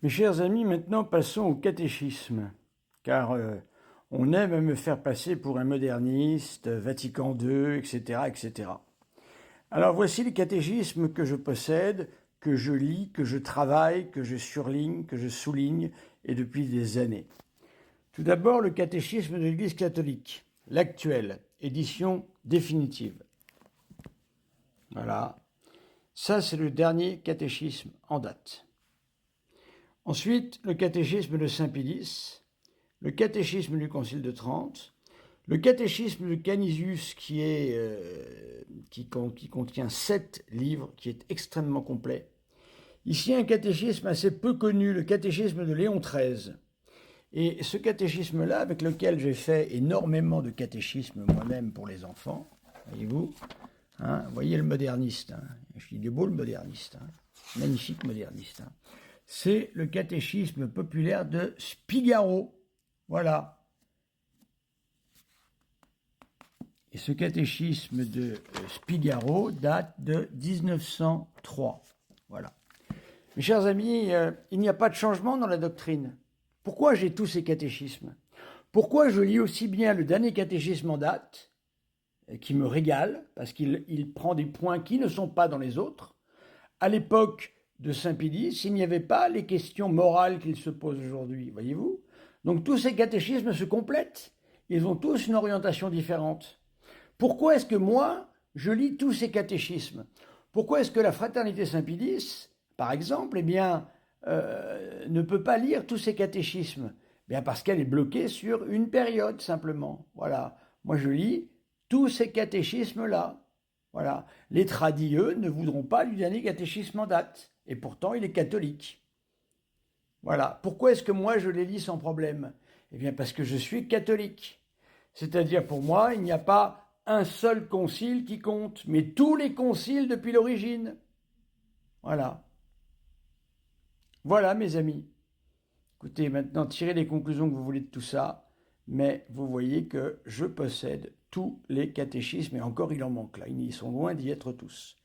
Mes chers amis, maintenant passons au catéchisme, car on aime à me faire passer pour un moderniste, Vatican II, etc., etc. Alors voici les catéchismes que je possède, que je lis, que je travaille, que je surligne, que je souligne, et depuis des années. Tout d'abord, le catéchisme de l'Église catholique, l'actuel, édition définitive. Voilà. Ça, c'est le dernier catéchisme en date. Ensuite, le catéchisme de Saint-Pédis, le catéchisme du Concile de Trente, le catéchisme de Canisius qui contient 7 livres, qui est extrêmement complet. Ici, un catéchisme assez peu connu, le catéchisme de Léon XIII. Et ce catéchisme-là, avec lequel j'ai fait énormément de catéchismes moi-même pour les enfants, voyez-vous, vous voyez le moderniste, il est beau le moderniste, magnifique moderniste. C'est le catéchisme populaire de Spigaro. Voilà. Et ce catéchisme de Spigaro date de 1903. Voilà. Mes chers amis, il n'y a pas de changement dans la doctrine. Pourquoi j'ai tous ces catéchismes? Pourquoi je lis aussi bien le dernier catéchisme en date, qui me régale, parce qu'il prend des points qui ne sont pas dans les autres. À l'époque de Saint-Pédis, il n'y avait pas les questions morales qu'il se pose aujourd'hui, voyez-vous? Donc tous ces catéchismes se complètent. Ils ont tous une orientation différente. Pourquoi est-ce que moi, je lis tous ces catéchismes? Pourquoi est-ce que la Fraternité Saint-Pédis, par exemple, ne peut pas lire tous ces catéchismes? Bien parce qu'elle est bloquée sur une période, simplement. Voilà. Moi, je lis tous ces catéchismes-là. Voilà. Les tradis, eux, ne voudront pas lui donner catéchisme en date. Et pourtant, il est catholique. Voilà. Pourquoi est-ce que moi, je les lis sans problème? Eh bien, parce que je suis catholique. C'est-à-dire, pour moi, il n'y a pas un seul concile qui compte, mais tous les conciles depuis l'origine. Voilà. Voilà, mes amis. Écoutez, maintenant, tirez les conclusions que vous voulez de tout ça, mais vous voyez que je possède tous les catéchismes, et encore il en manque là, ils sont loin d'y être tous.